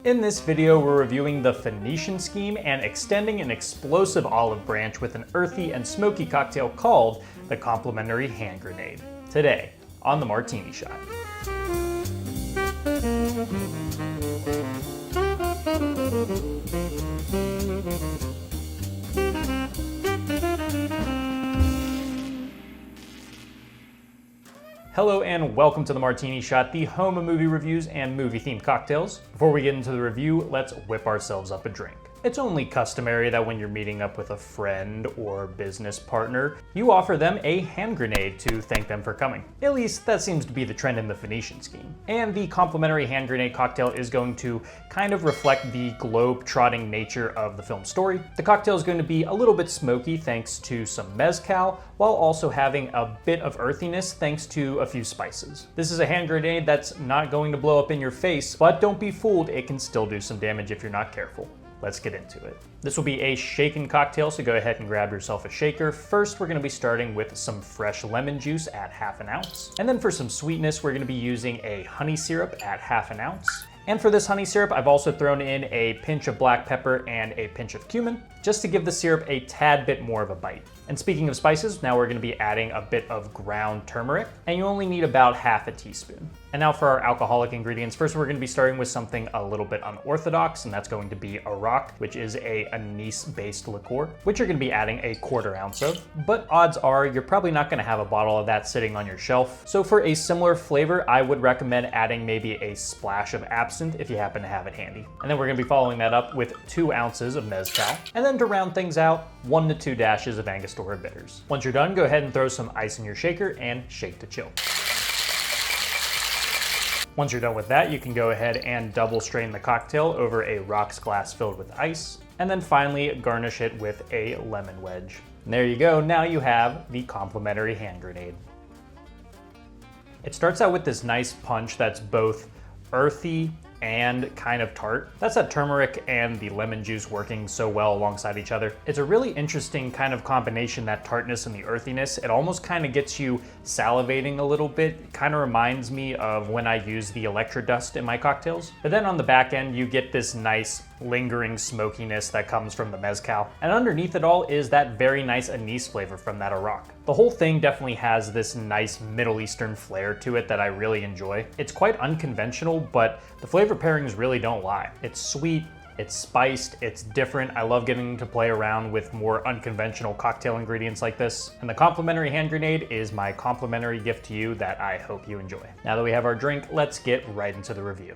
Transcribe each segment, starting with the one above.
In this video, we're reviewing the Phoenician Scheme and extending an explosive olive branch with an earthy and smoky cocktail called the Complimentary Hand Grenade. Today, on the Martini Shot. Hello and welcome to the Martini Shot, the home of movie reviews and movie-themed cocktails. Before we get into the review, let's whip ourselves up a drink. It's only customary that when you're meeting up with a friend or business partner, you offer them a hand grenade to thank them for coming. At least that seems to be the trend in the Phoenician Scheme. And the complimentary hand grenade cocktail is going to kind of reflect the globe-trotting nature of the film's story. The cocktail is going to be a little bit smoky thanks to some mezcal, while also having a bit of earthiness thanks to a few spices. This is a hand grenade that's not going to blow up in your face, but don't be fooled, it can still do some damage if you're not careful. Let's get into it. This will be a shaken cocktail, so go ahead and grab yourself a shaker. First, we're gonna be starting with some fresh lemon juice at ½ ounce. And then for some sweetness, we're gonna be using a honey syrup at ½ ounce. And for this honey syrup, I've also thrown in a pinch of black pepper and a pinch of cumin, just to give the syrup a tad bit more of a bite. And speaking of spices, now we're gonna be adding a bit of ground turmeric, and you only need about ½ teaspoon. And now for our alcoholic ingredients, first we're gonna be starting with something a little bit unorthodox, and that's going to be Arak, which is a anise-based liqueur, which you're gonna be adding a ½ ounce of. But odds are you're probably not gonna have a bottle of that sitting on your shelf. So for a similar flavor, I would recommend adding maybe a splash of absinthe if you happen to have it handy. And then we're gonna be following that up with 2 ounces of mezcal. And then to round things out, 1 to 2 dashes of Angostura bitters. Once you're done, go ahead and throw some ice in your shaker and shake to chill. Once you're done with that, you can go ahead and double strain the cocktail over a rocks glass filled with ice, and then finally garnish it with a lemon wedge. And there you go, now you have the complimentary hand grenade. It starts out with this nice punch that's both earthy and kind of tart. That's that turmeric and the lemon juice working so well alongside each other. It's a really interesting kind of combination, that tartness and the earthiness. It almost kind of gets you salivating a little bit. It kind of reminds me of when I use the Electro Dust in my cocktails. But then on the back end, you get this nice lingering smokiness that comes from the mezcal. And underneath it all is that very nice anise flavor from that Arak. The whole thing definitely has this nice Middle Eastern flair to it that I really enjoy. It's quite unconventional, but the flavor pairings really don't lie. It's sweet, it's spiced, it's different. I love getting to play around with more unconventional cocktail ingredients like this. And the complimentary hand grenade is my complimentary gift to you that I hope you enjoy. Now that we have our drink, let's get right into the review.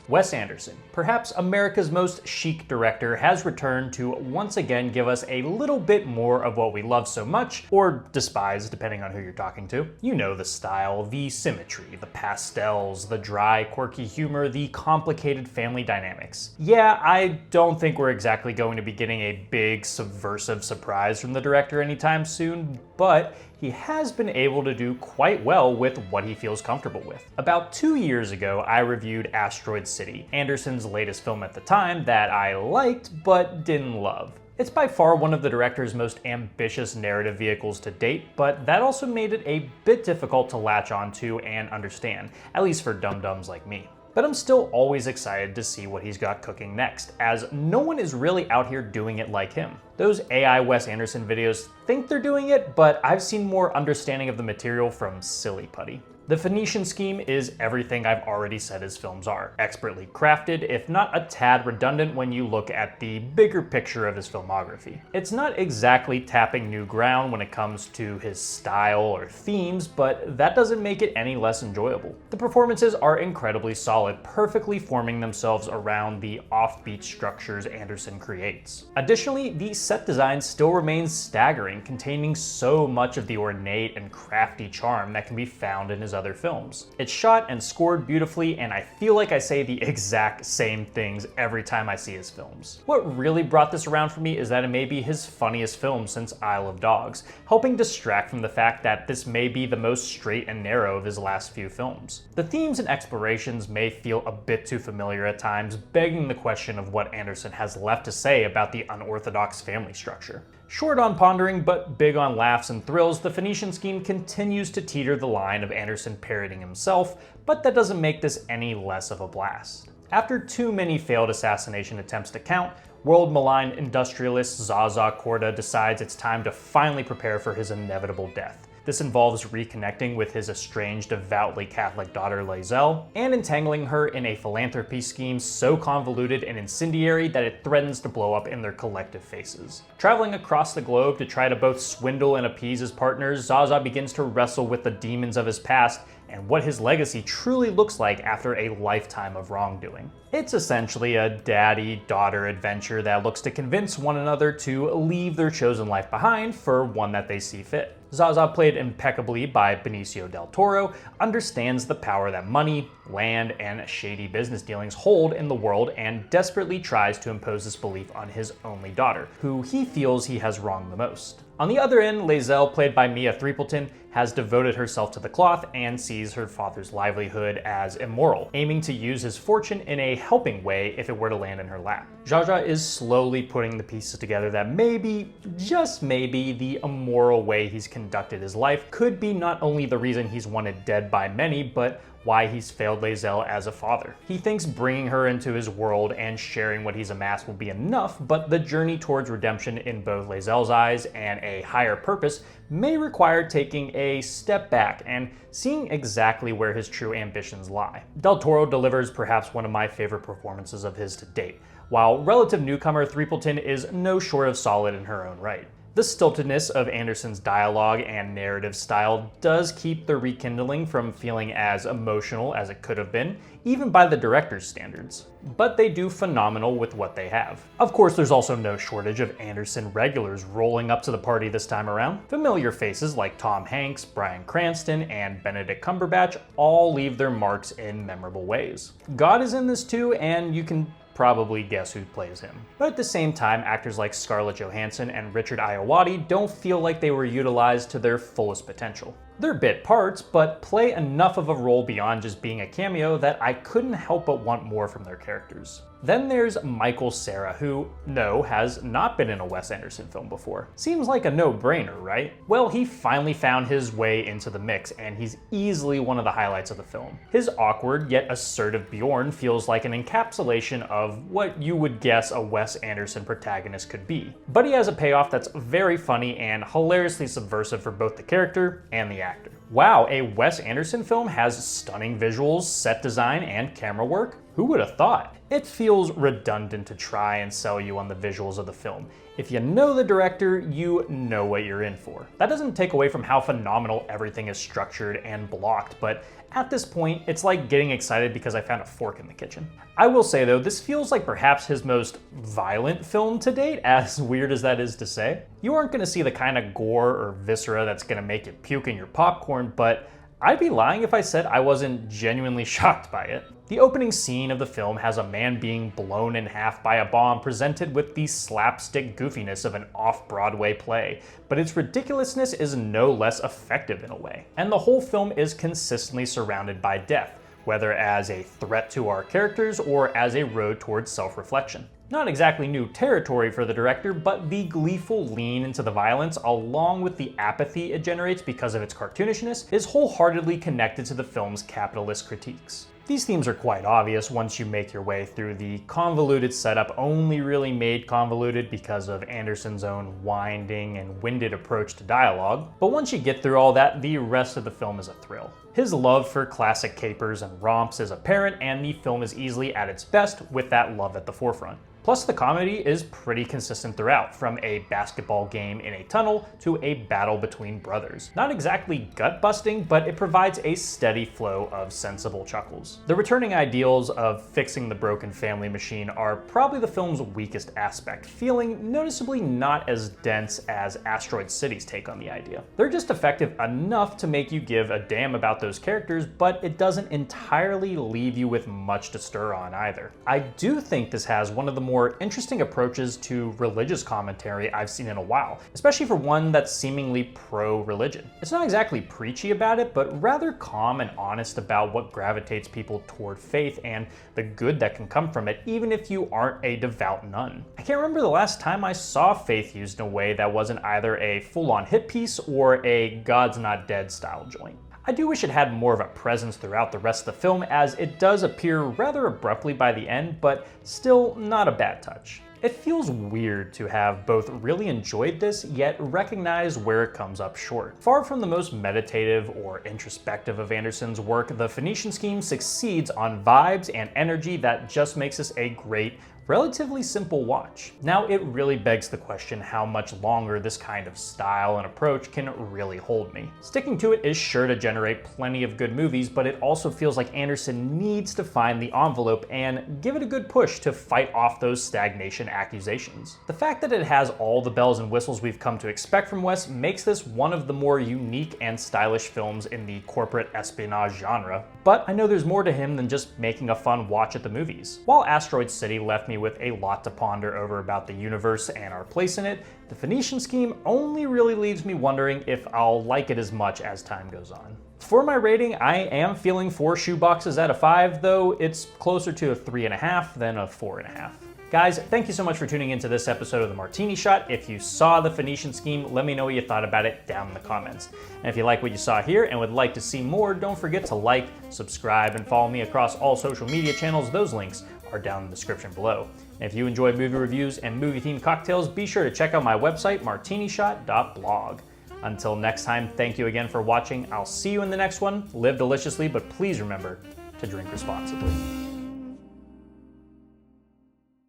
Wes Anderson, perhaps America's most chic director, has returned to once again give us a little bit more of what we love so much, or despise depending on who you're talking to. You know the style, the symmetry, the pastels, the dry, quirky humor, the complicated family dynamics. Yeah, I don't think we're exactly going to be getting a big subversive surprise from the director anytime soon, but he has been able to do quite well with what he feels comfortable with. About 2 years ago, I reviewed Asteroid City, Anderson's latest film at the time that I liked but didn't love. It's by far one of the director's most ambitious narrative vehicles to date, but that also made it a bit difficult to latch onto and understand, at least for dum-dums like me. But I'm still always excited to see what he's got cooking next, as no one is really out here doing it like him. Those AI Wes Anderson videos think they're doing it, but I've seen more understanding of the material from Silly Putty. The Phoenician Scheme is everything I've already said his films are. Expertly crafted, if not a tad redundant when you look at the bigger picture of his filmography. It's not exactly tapping new ground when it comes to his style or themes, but that doesn't make it any less enjoyable. The performances are incredibly solid, perfectly forming themselves around the offbeat structures Anderson creates. Additionally, the set design still remains staggering, containing so much of the ornate and crafty charm that can be found in his other films. It's shot and scored beautifully, and I feel like I say the exact same things every time I see his films. What really brought this around for me is that it may be his funniest film since Isle of Dogs, helping distract from the fact that this may be the most straight and narrow of his last few films. The themes and explorations may feel a bit too familiar at times, begging the question of what Anderson has left to say about the unorthodox family structure. Short on pondering, but big on laughs and thrills, the Phoenician Scheme continues to teeter the line of Anderson parroting himself, but that doesn't make this any less of a blast. After too many failed assassination attempts to count, world-maligned industrialist Zaza Korda decides it's time to finally prepare for his inevitable death. This involves reconnecting with his estranged, devoutly Catholic daughter Lae'zel, and entangling her in a philanthropy scheme so convoluted and incendiary that it threatens to blow up in their collective faces. Traveling across the globe to try to both swindle and appease his partners, Zaza begins to wrestle with the demons of his past and what his legacy truly looks like after a lifetime of wrongdoing. It's essentially a daddy-daughter adventure that looks to convince one another to leave their chosen life behind for one that they see fit. Zaza, played impeccably by Benicio del Toro, understands the power that money, land, and shady business dealings hold in the world and desperately tries to impose this belief on his only daughter, who he feels he has wronged the most. On the other end, Lae'zel, played by Mia Threepleton, has devoted herself to the cloth and sees her father's livelihood as immoral, aiming to use his fortune in a helping way if it were to land in her lap. Zsa is slowly putting the pieces together that maybe, just maybe, the immoral way he's conducted his life could be not only the reason he's wanted dead by many, but why he's failed Lae'zel as a father. He thinks bringing her into his world and sharing what he's amassed will be enough, but the journey towards redemption in both Lae'zel's eyes and a higher purpose may require taking a step back and seeing exactly where his true ambitions lie. Del Toro delivers perhaps one of my favorite performances of his to date, while relative newcomer Threepleton is no short of solid in her own right. The stiltedness of Anderson's dialogue and narrative style does keep the rekindling from feeling as emotional as it could have been, even by the director's standards. But they do phenomenal with what they have. Of course, there's also no shortage of Anderson regulars rolling up to the party this time around. Familiar faces like Tom Hanks, Bryan Cranston, and Benedict Cumberbatch all leave their marks in memorable ways. God is in this too, and you can probably guess who plays him. But at the same time, actors like Scarlett Johansson and Richard Ayoade don't feel like they were utilized to their fullest potential. They're bit parts, but play enough of a role beyond just being a cameo that I couldn't help but want more from their characters. Then there's Michael Cera, who, no, has not been in a Wes Anderson film before. Seems like a no-brainer, right? Well, he finally found his way into the mix, and he's easily one of the highlights of the film. His awkward yet assertive Bjorn feels like an encapsulation of what you would guess a Wes Anderson protagonist could be. But he has a payoff that's very funny and hilariously subversive for both the character and the actor. Wow, a Wes Anderson film has stunning visuals, set design, and camera work? Who would have thought? It feels redundant to try and sell you on the visuals of the film. If you know the director, you know what you're in for. That doesn't take away from how phenomenal everything is structured and blocked, but at this point, it's like getting excited because I found a fork in the kitchen. I will say though, this feels like perhaps his most violent film to date, as weird as that is to say. You aren't gonna see the kind of gore or viscera that's gonna make you puke in your popcorn, but I'd be lying if I said I wasn't genuinely shocked by it. The opening scene of the film has a man being blown in half by a bomb presented with the slapstick goofiness of an off-Broadway play, but its ridiculousness is no less effective in a way. And the whole film is consistently surrounded by death, whether as a threat to our characters or as a road towards self-reflection. Not exactly new territory for the director, but the gleeful lean into the violence, along with the apathy it generates because of its cartoonishness, is wholeheartedly connected to the film's capitalist critiques. These themes are quite obvious once you make your way through the convoluted setup, only really made convoluted because of Anderson's own winding and winded approach to dialogue. But once you get through all that, the rest of the film is a thrill. His love for classic capers and romps is apparent, and the film is easily at its best with that love at the forefront. Plus, the comedy is pretty consistent throughout, from a basketball game in a tunnel to a battle between brothers. Not exactly gut-busting, but it provides a steady flow of sensible chuckles. The returning ideals of fixing the broken family machine are probably the film's weakest aspect, feeling noticeably not as dense as Asteroid City's take on the idea. They're just effective enough to make you give a damn about those characters, but it doesn't entirely leave you with much to stir on either. I do think this has one of the more interesting approaches to religious commentary I've seen in a while, especially for one that's seemingly pro-religion. It's not exactly preachy about it, but rather calm and honest about what gravitates people toward faith and the good that can come from it, even if you aren't a devout nun. I can't remember the last time I saw faith used in a way that wasn't either a full-on hit piece or a God's Not Dead style joint. I do wish it had more of a presence throughout the rest of the film, as it does appear rather abruptly by the end, but still not a bad touch. It feels weird to have both really enjoyed this, yet recognize where it comes up short. Far from the most meditative or introspective of Anderson's work, the Phoenician Scheme succeeds on vibes and energy that just makes this a great, relatively simple watch. Now, it really begs the question how much longer this kind of style and approach can really hold me. Sticking to it is sure to generate plenty of good movies, but it also feels like Anderson needs to find the envelope and give it a good push to fight off those stagnation accusations. The fact that it has all the bells and whistles we've come to expect from Wes makes this one of the more unique and stylish films in the corporate espionage genre, but I know there's more to him than just making a fun watch at the movies. While Asteroid City left me with a lot to ponder over about the universe and our place in it, the Phoenician Scheme only really leaves me wondering if I'll like it as much as time goes on. For my rating, I am feeling 4 shoeboxes out of 5, though it's closer to a 3.5 than a 4.5. Guys, thank you so much for tuning into this episode of the Martini Shot. If you saw the Phoenician Scheme, let me know what you thought about it down in the comments. And if you like what you saw here and would like to see more, don't forget to like, subscribe, and follow me across all social media channels. Those links are down in the description below. And if you enjoy movie reviews and movie-themed cocktails, be sure to check out my website, martinishot.blog. Until next time, thank you again for watching. I'll see you in the next one. Live deliciously, but please remember to drink responsibly.